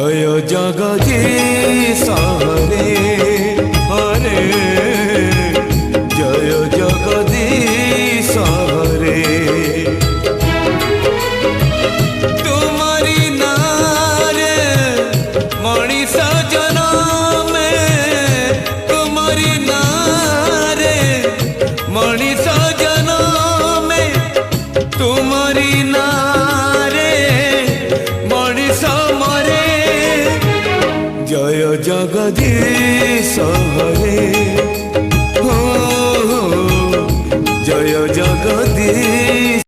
জয় জগদীশ হরে হরে, জয় জগদীশ হরে। তোমারি নারে মଣିষ জনমে, তোমারি নারে মଣିষ জনমে, তোমারি নারে মଣିষ মরে। জয় জগদীশ হরে, জয় জগদীশ